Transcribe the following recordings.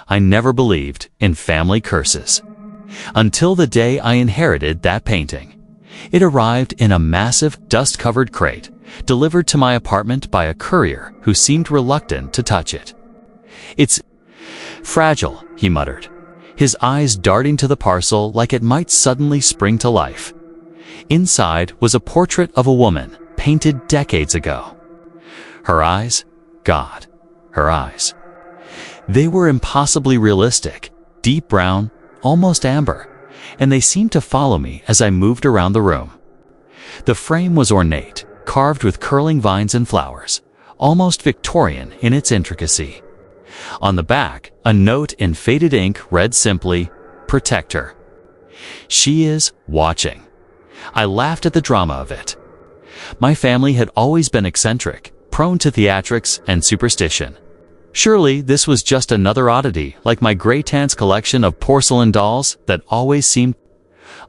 I never believed in family curses. Until the day I inherited that painting. It arrived in a massive, dust-covered crate, delivered to my apartment by a courier who seemed reluctant to touch it. "It's fragile," he muttered, his eyes darting to the parcel like it might suddenly spring to life. Inside was a portrait of a woman, painted decades ago. Her eyes, God, her eyes. They were impossibly realistic, deep brown, almost amber, and they seemed to follow me as I moved around the room. The frame was ornate, carved with curling vines and flowers, almost Victorian in its intricacy. On the back, a note in faded ink read simply, "Protect her. She is watching." I laughed at the drama of it. My family had always been eccentric, prone to theatrics and superstition. Surely this was just another oddity, like my great-aunt's collection of porcelain dolls that always seemed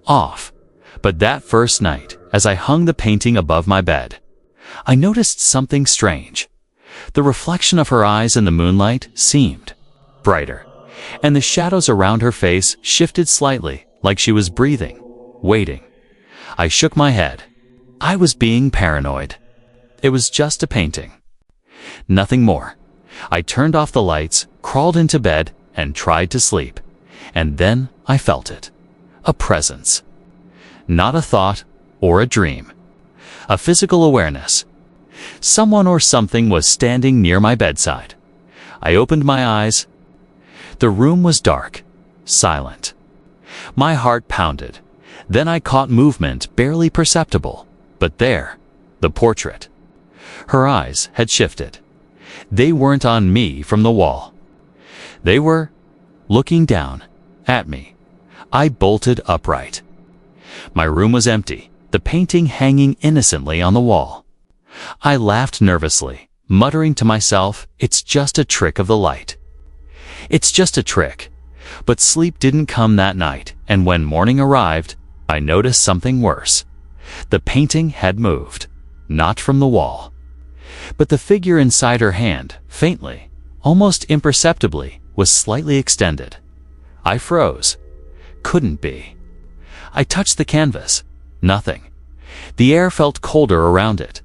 off. But that first night, as I hung the painting above my bed, I noticed something strange. The reflection of her eyes in the moonlight seemed brighter, and the shadows around her face shifted slightly, like she was breathing, waiting. I shook my head. I was being paranoid. It was just a painting. Nothing more. I turned off the lights, crawled into bed, and tried to sleep. And then I felt it. A presence. Not a thought or a dream. A physical awareness. Someone or something was standing near my bedside. I opened my eyes. The room was dark, silent. My heart pounded. Then I caught movement barely perceptible. But there, the portrait. Her eyes had shifted. They weren't on me from the wall. They were looking down at me. I bolted upright. My room was empty, the painting hanging innocently on the wall. I laughed nervously, muttering to myself, "It's just a trick of the light. It's just a trick." But sleep didn't come that night, and when morning arrived, I noticed something worse. The painting had moved, not from the wall. But the figure inside her hand, faintly, almost imperceptibly, was slightly extended. I froze. Couldn't be. I touched the canvas. Nothing. The air felt colder around it.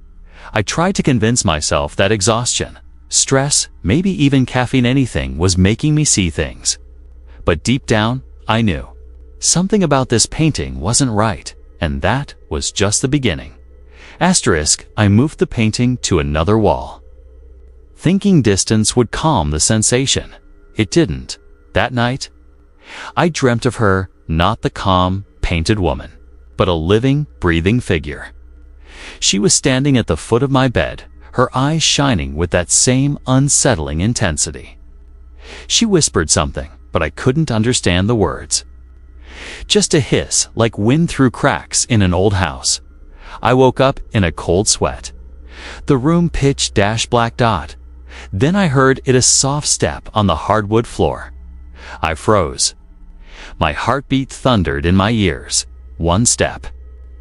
I tried to convince myself that exhaustion, stress, maybe even caffeine, anything was making me see things. But deep down, I knew. Something about this painting wasn't right, and that was just the beginning. I moved the painting to another wall. Thinking distance would calm the sensation. It didn't. That night, I dreamt of her, not the calm, painted woman, but a living, breathing figure. She was standing at the foot of my bed, her eyes shining with that same unsettling intensity. She whispered something, but I couldn't understand the words. Just a hiss, like wind through cracks in an old house. I woke up in a cold sweat. The room pitch black dot. Then I heard a soft step on the hardwood floor. I froze. My heartbeat thundered in my ears. 1 step.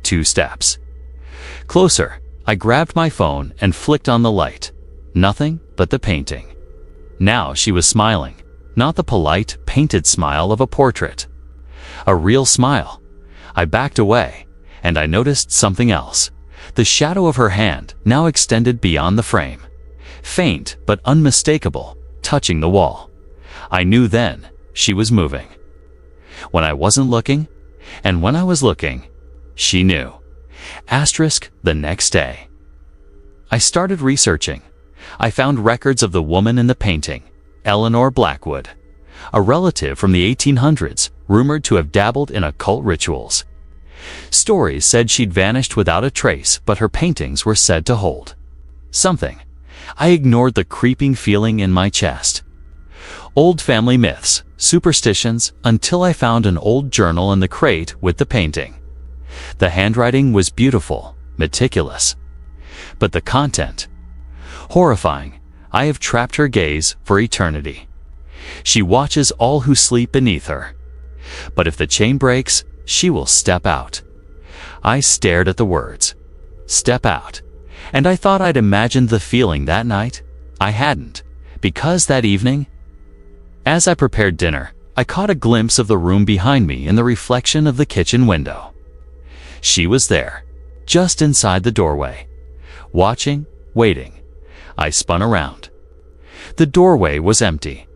2 steps. Closer. I grabbed my phone and flicked on the light. Nothing but the painting. Now she was smiling, not the polite, painted smile of a portrait. A real smile. I backed away, and I noticed something else. The shadow of her hand now extended beyond the frame. Faint but unmistakable, touching the wall. I knew then she was moving. When I wasn't looking, and when I was looking, she knew. The next day. I started researching. I found records of the woman in the painting, Eleanor Blackwood, a relative from the 1800s, rumored to have dabbled in occult rituals. Stories said she'd vanished without a trace, but her paintings were said to hold something. I ignored the creeping feeling in my chest. Old family myths, superstitions, until I found an old journal in the crate with the painting. The handwriting was beautiful, meticulous. But the content, horrifying. I have trapped her gaze for eternity. She watches all who sleep beneath her. But if the chain breaks, she will step out. I stared at the words. Step out. And I thought I'd imagined the feeling that night. I hadn't. Because that evening, As I prepared dinner, I caught a glimpse of the room behind me in the reflection of the kitchen window. She was there, just inside the doorway, watching, waiting. I spun around. The doorway was empty.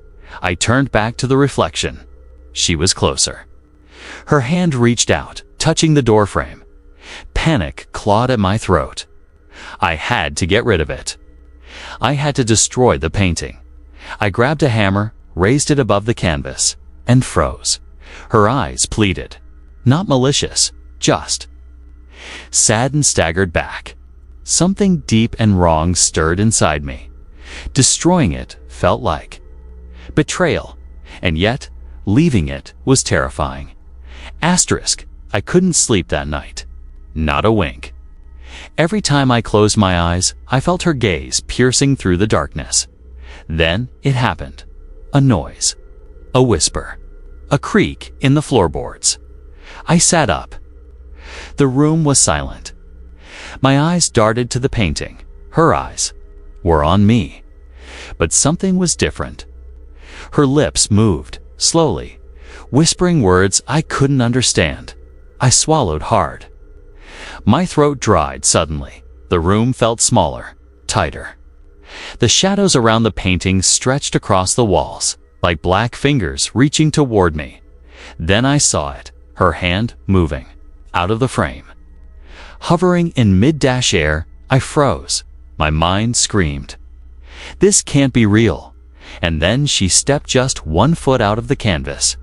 I turned back to the reflection. She was closer. Her hand reached out, touching the doorframe. Panic clawed at my throat. I had to get rid of it. I had to destroy the painting. I grabbed a hammer, raised it above the canvas, and froze. Her eyes pleaded. Not malicious, just. Sad, staggered back. Something deep and wrong stirred inside me. Destroying it felt like betrayal, and yet leaving it was terrifying. Asterisk, I couldn't sleep that night. Not a wink. Every time I closed my eyes, I felt her gaze piercing through the darkness. Then it happened. A noise. A whisper. A creak in the floorboards. I sat up. The room was silent. My eyes darted to the painting. Her eyes were on me. But something was different. Her lips moved, slowly, whispering words I couldn't understand. I swallowed hard. My throat dried suddenly. The room felt smaller, tighter. The shadows around the painting stretched across the walls, like black fingers reaching toward me. Then I saw it, her hand moving, out of the frame. Hovering in mid-air, I froze. My mind screamed. This can't be real. And then she stepped just 1 foot out of the canvas.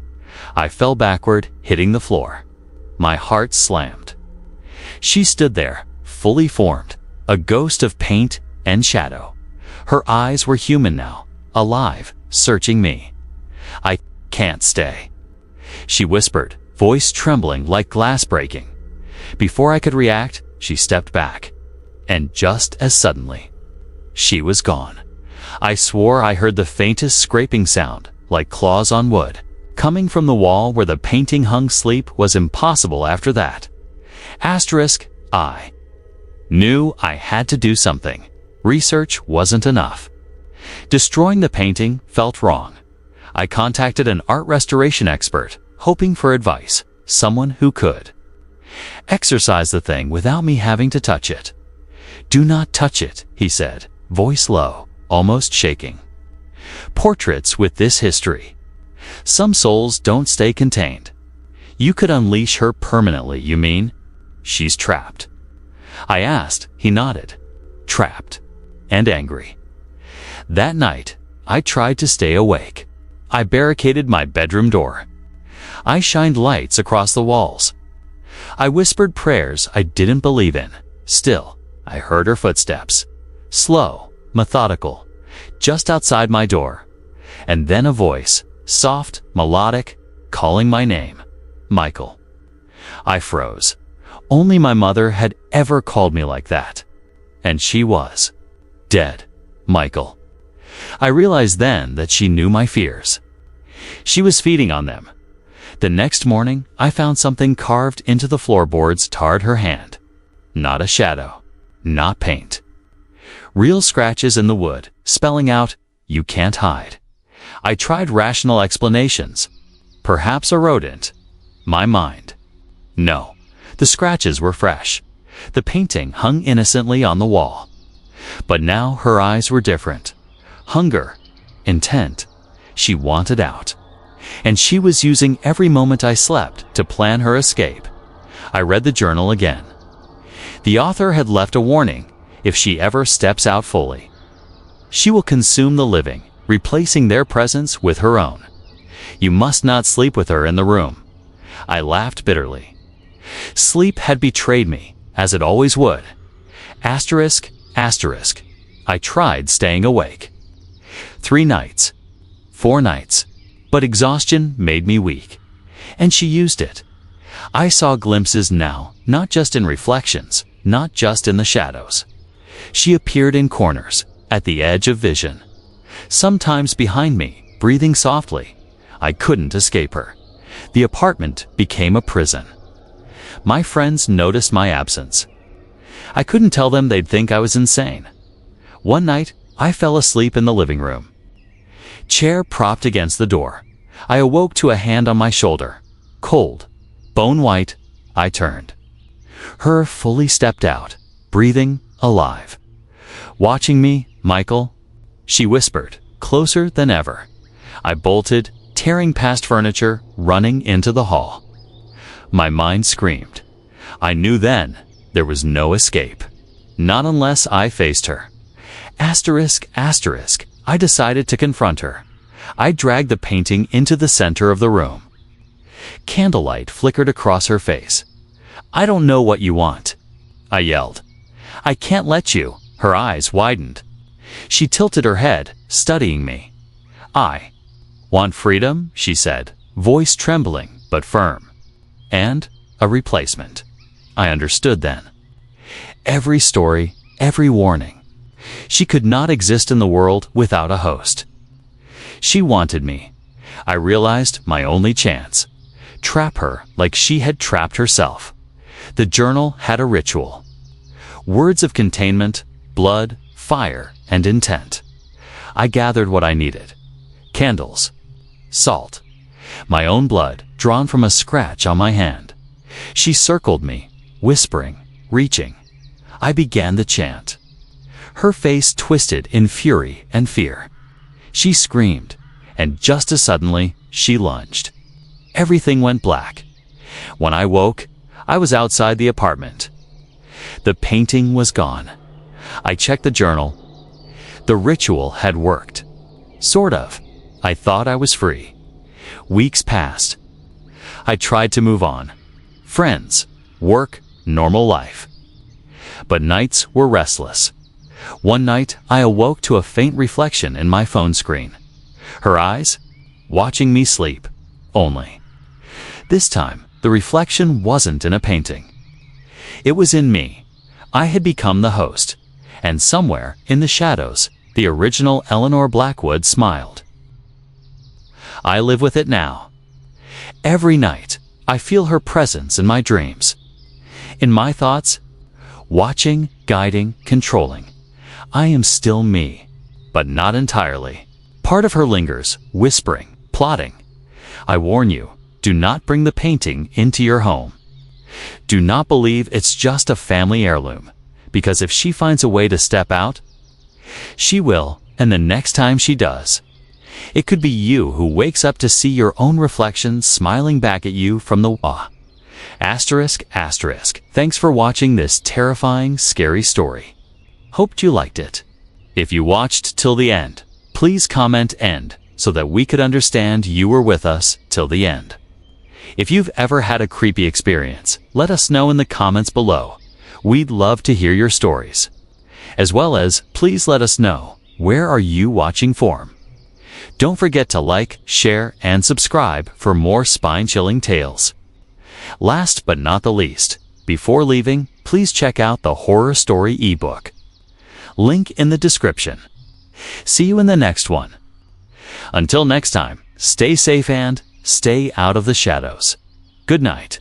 I fell backward, hitting the floor. My heart slammed. She stood there, fully formed, a ghost of paint and shadow. Her eyes were human now, alive, searching me. I can't stay, she whispered, voice trembling like glass breaking. Before I could react, she stepped back. And just as suddenly, she was gone. I swore I heard the faintest scraping sound, like claws on wood. Coming from the wall where the painting hung. Sleep was impossible after that. Asterisk, I knew I had to do something. Research wasn't enough. Destroying the painting felt wrong. I contacted an art restoration expert, hoping for advice, someone who could exorcise the thing without me having to touch it. Do not touch it, he said, voice low, almost shaking. Portraits with this history. Some souls don't stay contained. You could unleash her permanently, you mean? She's trapped. I asked, he nodded. Trapped. And angry. That night, I tried to stay awake. I barricaded my bedroom door. I shined lights across the walls. I whispered prayers I didn't believe in. Still, I heard her footsteps. Slow, methodical, just outside my door. And then a voice, soft, melodic, calling my name. Michael. I froze. Only my mother had ever called me like that. And she was dead. Michael. I realized then that she knew my fears. She was feeding on them. The next morning, I found something carved into the floorboards tarred her hand. Not a shadow. Not paint. Real scratches in the wood, spelling out, you can't hide. I tried rational explanations. Perhaps a rodent. My mind. No. The scratches were fresh. The painting hung innocently on the wall. But now her eyes were different. Hunger. Intent. She wanted out. And she was using every moment I slept to plan her escape. I read the journal again. The author had left a warning, if she ever steps out fully. She will consume the living, replacing their presence with her own. You must not sleep with her in the room. I laughed bitterly. Sleep had betrayed me, as it always would. Asterisk, asterisk. I tried staying awake. 3 nights. 4 nights. But exhaustion made me weak. And she used it. I saw glimpses now, not just in reflections, not just in the shadows. She appeared in corners, at the edge of vision. Sometimes behind me, breathing softly. I couldn't escape her. The apartment became a prison. My friends noticed my absence. I couldn't tell them they'd think I was insane. One night, I fell asleep in the living room. Chair propped against the door. I awoke to a hand on my shoulder. Cold, bone white, I turned. Her fully stepped out, breathing, alive. "Watching me, Michael?" she whispered, closer than ever. I bolted, tearing past furniture, running into the hall. My mind screamed. I knew then there was no escape. Not unless I faced her. Asterisk, asterisk, I decided to confront her. I dragged the painting into the center of the room. Candlelight flickered across her face. "I don't know what you want," I yelled. "I can't let you." Her eyes widened. She tilted her head, studying me. "I want freedom," she said, voice trembling but firm. "And a replacement." I understood then. Every story, every warning. She could not exist in the world without a host. She wanted me. I realized my only chance. Trap her like she had trapped herself. The journal had a ritual. Words of containment, blood, fire, and intent. I gathered what I needed. Candles. Salt. My own blood, drawn from a scratch on my hand. She circled me, whispering, reaching. I began the chant. Her face twisted in fury and fear. She screamed, and just as suddenly, she lunged. Everything went black. When I woke, I was outside the apartment. The painting was gone. I checked the journal. The ritual had worked. Sort of. I thought I was free. Weeks passed. I tried to move on. Friends, work, normal life. But nights were restless. One night, I awoke to a faint reflection in my phone screen. Her eyes, watching me sleep, only. This time, the reflection wasn't in a painting. It was in me. I had become the host. And somewhere, in the shadows, the original Eleanor Blackwood smiled. I live with it now. Every night, I feel her presence in my dreams. In my thoughts, watching, guiding, controlling. I am still me, but not entirely. Part of her lingers, whispering, plotting. I warn you, do not bring the painting into your home. Do not believe it's just a family heirloom, because if she finds a way to step out, she will, and the next time she does, it could be you who wakes up to see your own reflection smiling back at you from the wall. Asterisk, asterisk. Thanks for watching this terrifying, scary story. Hoped you liked it. If you watched till the end, please comment "end" so that we could understand you were with us till the end. If you've ever had a creepy experience, let us know in the comments below. We'd love to hear your stories. As well as, please let us know, where are you watching from? Don't forget to like, share, and subscribe for more spine-chilling tales. Last but not the least, before leaving, please check out the horror story ebook. Link in the description. See you in the next one. Until next time, stay safe and stay out of the shadows. Good night.